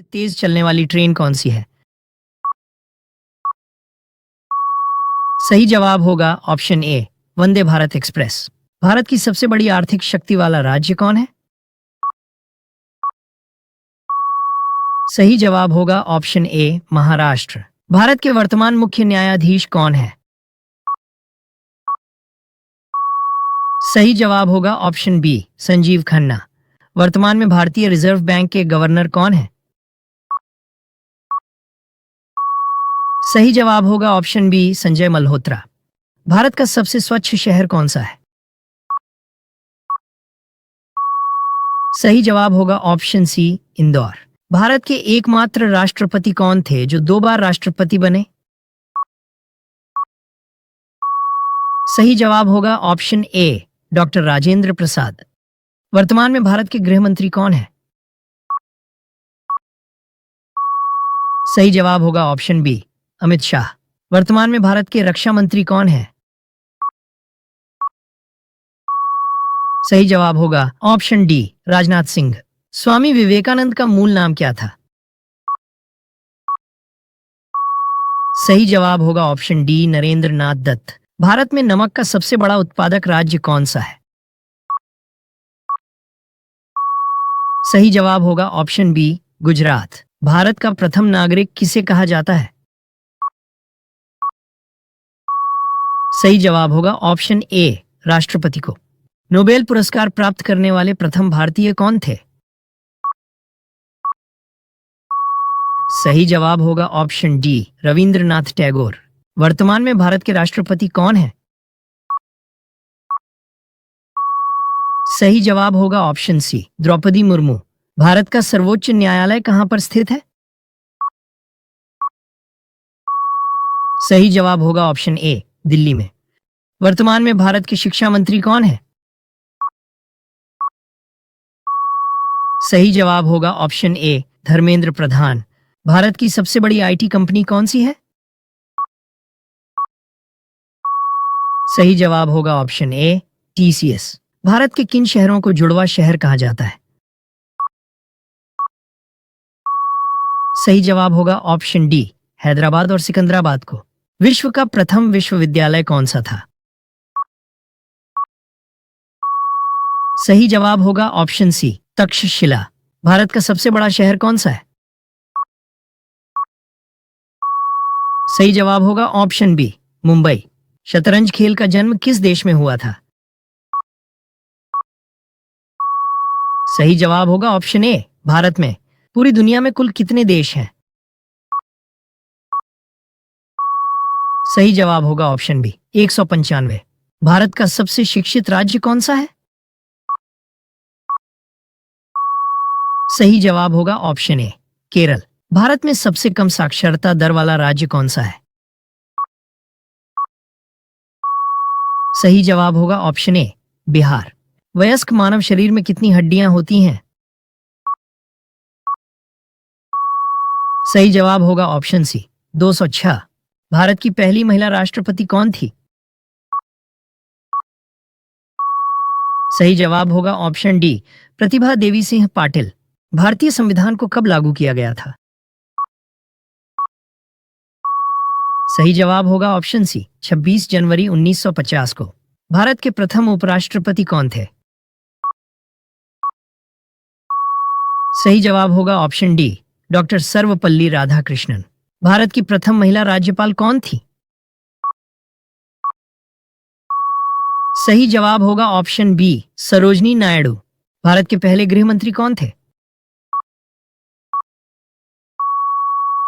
तेज चलने वाली ट्रेन कौन सी है? सही जवाब होगा option A, Vande Bharat express. Bharat की सबसे बड़ी आर्थिक शक्ति वाला राज्य कौन है? सही जवाब होगा ऑप्शन ए, महाराष्ट्र। भारत के वर्तमान मुख्य न्यायाधीश कौन है? सही जवाब होगा ऑप्शन बी, संजीव खन्ना। वर्तमान में भारतीय रिजर्व बैंक के गवर्नर कौन है? सही जवाब होगा ऑप्शन बी, संजय मल्होत्रा। भारत का सबसे स्वच्छ शहर कौन सा है? सही जवाब होगा ऑप्शन सी, इंदौर। भारत के एकमात्र राष्ट्रपति कौन थे जो 2 बार राष्ट्रपति बने? सही जवाब होगा option A, doctor Rajendra Prasad. वर्तमान में भारत के गृह मंत्री कौन है? सही जवाब होगा ऑप्शन बी, अमित शाह। वर्तमान में भारत के रक्षा मंत्री कौन है? सही जवाब होगा ऑप्शन डी, राजनाथ सिंह। स्वामी विवेकानंद का मूल नाम क्या था? सही जवाब होगा ऑप्शन डी, नरेंद्र नाथ दत्त। भारत में नमक का सबसे बड़ा उत्पादक राज्य कौन सा है? सही जवाब होगा ऑप्शन बी, गुजरात। भारत का प्रथम नागरिक किसे कहा जाता है? सही जवाब होगा ऑप्शन ए, राष्ट्रपति को। नोबेल पुरस्कार प्राप्त करने वाले प्रथम भारतीय कौन थे? सही जवाब होगा ऑप्शन डी, रविंद्रनाथ टैगोर। वर्तमान में भारत के राष्ट्रपति कौन है? सही जवाब होगा ऑप्शन सी, द्रौपदी मुर्मू। भारत का सर्वोच्च न्यायालय कहां पर स्थित है? सही जवाब होगा ऑप्शन ए, दिल्ली में। वर्तमान में भारत के शिक्षा मंत्री कौन है? सही जवाब होगा ऑप्शन ए, धर्मेंद्र प्रधान। भारत की सबसे बड़ी आईटी कंपनी कौन सी है? सही जवाब होगा ऑप्शन ए, टीसीएस। भारत के किन शहरों को जुड़वा शहर कहा जाता है? सही जवाब होगा ऑप्शन डी, हैदराबाद और सिकंदराबाद को। विश्व का प्रथम विश्वविद्यालय कौन सा था? सही जवाब होगा ऑप्शन सी, तक्षशिला। भारत का सबसे बड़ा शहर कौन सा है? सही जवाब होगा ऑप्शन बी, मुंबई। शतरंज खेल का जन्म किस देश में हुआ था? सही जवाब होगा ऑप्शन ए, भारत में। पूरी दुनिया में कुल कितने देश हैं? सही जवाब होगा ऑप्शन बी, 195। भारत का सबसे शिक्षित राज्य कौन सा है? सही जवाब होगा ऑप्शन ए, केरल। भारत में सबसे कम साक्षरता दर वाला राज्य कौन सा है? सही जवाब होगा ऑप्शन ए, बिहार। वयस्क मानव शरीर में कितनी हड्डियां होती हैं? सही जवाब होगा ऑप्शन सी, 206। भारत की पहली महिला राष्ट्रपति कौन थी? सही जवाब होगा ऑप्शन डी, प्रतिभा देवी सिंह पाटिल। भारतीय संविधान को कब लागू किया गया था? सही जवाब होगा ऑप्शन सी, 26 जनवरी 1950 को। भारत के प्रथम उपराष्ट्रपति कौन थे? सही जवाब होगा option D, doctor Sarvepalli Radhakrishnan. Bharat की प्रथम महिला राज्यपाल कौन थी? सही जवाब होगा ऑप्शन बी, सरोजनी नायडू। भारत के पहले गृह मंत्री कौन थे?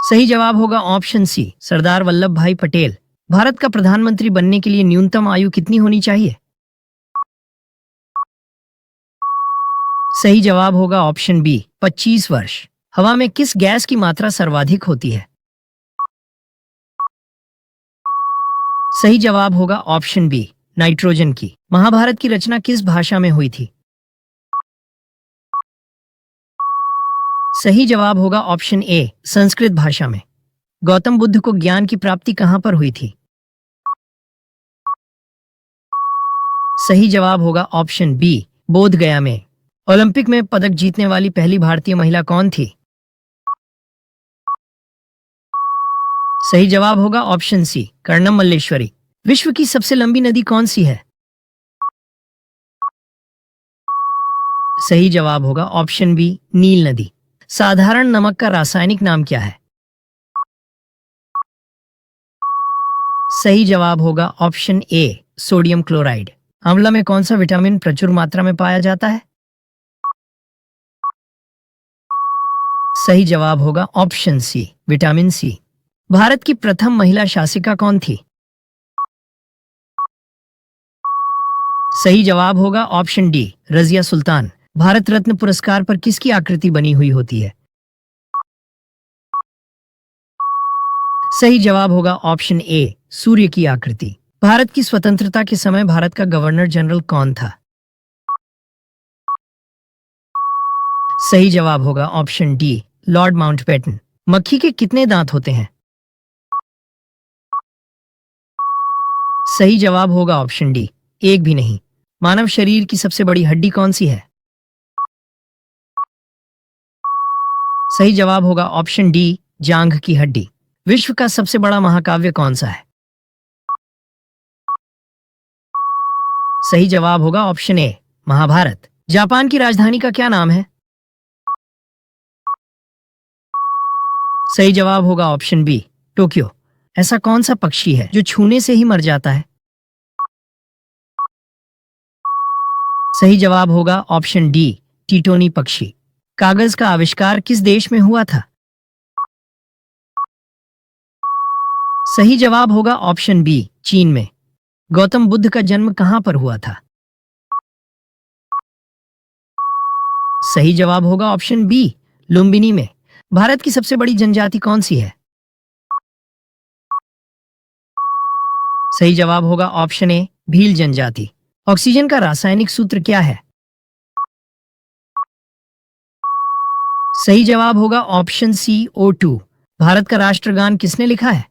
सही जवाब होगा ऑप्शन सी, सरदार वल्लभ भाई पटेल। भारत का प्रधानमंत्री बनने के लिए न्यूनतम आयु कितनी होनी चाहिए? सही जवाब होगा ऑप्शन बी, 25 वर्ष। हवा में किस गैस की मात्रा सर्वाधिक होती है? सही जवाब होगा ऑप्शन बी, नाइट्रोजन की। महाभारत की रचना किस भाषा में हुई थी? सही जवाब होगा ऑप्शन ए, संस्कृत भाषा में। गौतम बुद्ध को ज्ञान की प्राप्ति कहां पर हुई थी? सही जवाब होगा ऑप्शन बी, बोध गया में। ओलंपिक में पदक जीतने वाली पहली भारतीय महिला कौन थी? सही जवाब होगा ऑप्शन सी कर्णम मल्लेश्वरी। विश्व की सबसे लंबी नदी कौन सी है? सही जवाब होगा ऑप्शन बी नील नदी। साधारण नमक का रासायनिक नाम क्या है? सही जवाब होगा ऑप्शन ए सोडियम क्लोराइड। आंवला में कौन सा विटामिन प्रचुर मात्रा में पाया जाता है? सही जवाब होगा option C vitamin C. Bharat की प्रथम महिला शासिका कौन थी? सही जवाब होगा ऑप्शन डी रजिया सुल्तान। भारत रत्न पुरस्कार पर किसकी आकृति बनी हुई होती है? सही जवाब होगा ऑप्शन ए सूर्य की आकृति। भारत की स्वतंत्रता के समय भारत का गवर्नर जनरल कौन था? सही जवाब होगा ऑप्शन डी लॉर्ड माउंटबेटन। मक्खी के कितने दांत होते हैं? सही जवाब होगा ऑप्शन डी एक भी नहीं। मानव शरीर की सबसे बड़ी हड्डी कौन सी है? सही जवाब होगा ऑप्शन डी जांघ की हड्डी। विश्व का सबसे बड़ा महाकाव्य कौन सा है? सही जवाब होगा ऑप्शन ए महाभारत। जापान की राजधानी का क्या नाम है? सही जवाब होगा ऑप्शन बी टोक्यो। ऐसा कौन सा पक्षी है जो छूने से ही मर जाता है? सही जवाब होगा ऑप्शन डी टीटोनी पक्षी। कागज का आविष्कार किस देश में हुआ था? सही जवाब होगा ऑप्शन बी चीन में। गौतम बुद्ध का जन्म कहां पर हुआ था? सही जवाब होगा ऑप्शन बी लुम्बिनी में। भारत की सबसे बड़ी जनजाति कौन सी है? सही जवाब होगा ऑप्शन ए भील जनजाति। ऑक्सीजन का रासायनिक सूत्र क्या है? सही जवाब होगा ऑप्शन सी O2। भारत का राष्ट्रगान किसने लिखा है?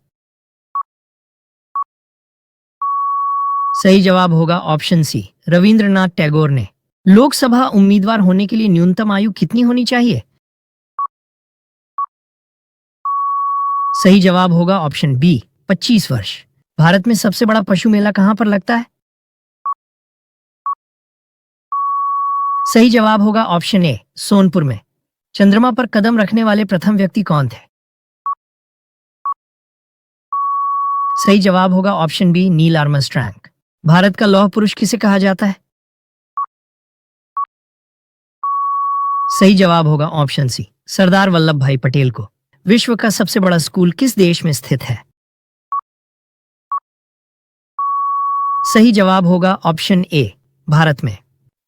सही जवाब होगा ऑप्शन सी रविंद्रनाथ टैगोर ने। लोकसभा उम्मीदवार होने के लिए न्यूनतम आयु कितनी होनी चाहिए? सही जवाब होगा ऑप्शन बी 25 वर्ष। भारत में सबसे बड़ा पशु मेला कहां पर लगता है? सही जवाब होगा ऑप्शन ए सोनपुर में। चंद्रमा पर कदम रखने वाले प्रथम व्यक्ति कौन थे? सही जवाब होगा option B Neil Armstrong. Bharat का लौह पुरुष किसे कहा जाता है? सही जवाब होगा ऑप्शन सी सरदार वल्लभ भाई पटेल को। विश्व का सबसे बड़ा स्कूल किस देश में स्थित है? सही जवाब होगा ऑप्शन ए भारत में।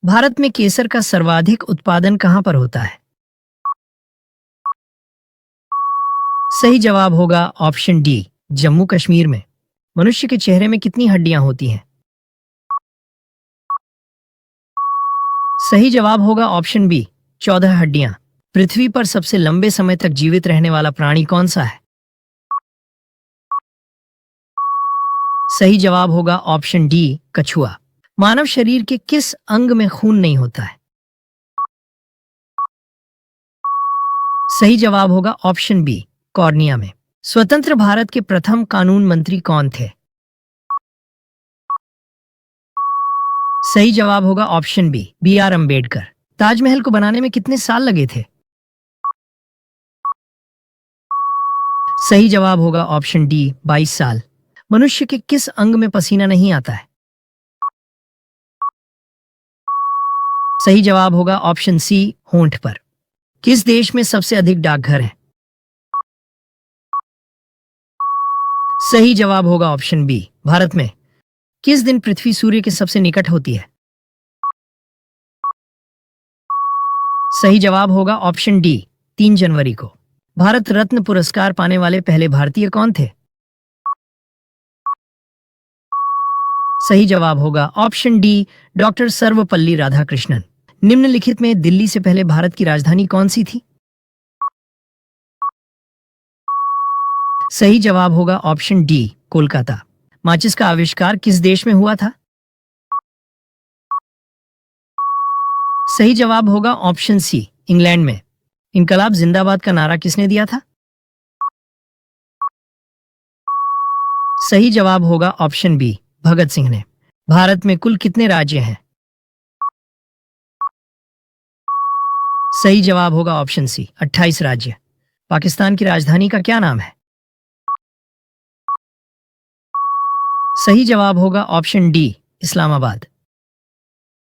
भारत में केसर का सर्वाधिक उत्पादन कहां पर होता है? सही जवाब होगा ऑप्शन डी जम्मू कश्मीर में। मनुष्य के चेहरे में कितनी हड्डियां होती हैं? सही जवाब होगा ऑप्शन बी 14 हड्डियां। पृथ्वी पर सबसे लंबे समय तक जीवित रहने वाला प्राणी कौन सा है? सही जवाब होगा ऑप्शन डी कछुआ। मानव शरीर के किस अंग में खून नहीं होता है? सही जवाब होगा ऑप्शन बी कॉर्निया में। स्वतंत्र भारत के प्रथम कानून मंत्री कौन थे? सही जवाब होगा option B B.R. Ambedkar. Taj Mahal को बनाने में कितने साल लगे थे? सही जवाब होगा ऑप्शन डी 22 साल। मनुष्य के किस अंग में पसीना नहीं आता है? सही जवाब होगा ऑप्शन सी होंठ पर। किस देश में सबसे अधिक डाकघर हैं? सही जवाब होगा ऑप्शन बी भारत में। किस दिन पृथ्वी सूर्य के सबसे निकट होती है? सही जवाब होगा ऑप्शन डी 3 जनवरी को। भारत रत्न पुरस्कार पाने वाले पहले भारतीय कौन थे? सही जवाब होगा option D doctor Sarvepalli Radhakrishnan. निम्नलिखित में दिल्ली से पहले भारत की राजधानी कौन सी थी? सही जवाब होगा ऑप्शन डी कोलकाता। माचिस का आविष्कार किस देश में हुआ था? सही जवाब होगा ऑप्शन सी इंग्लैंड में। इनकलाब जिंदाबाद का नारा किसने दिया था? सही जवाब होगा ऑप्शन बी, भगत सिंह ने। भारत में कुल कितने राज्य हैं? सही जवाब होगा ऑप्शन सी, 28 राज्य। पाकिस्तान की राजधानी का क्या नाम है? सही जवाब होगा ऑप्शन डी, इस्लामाबाद।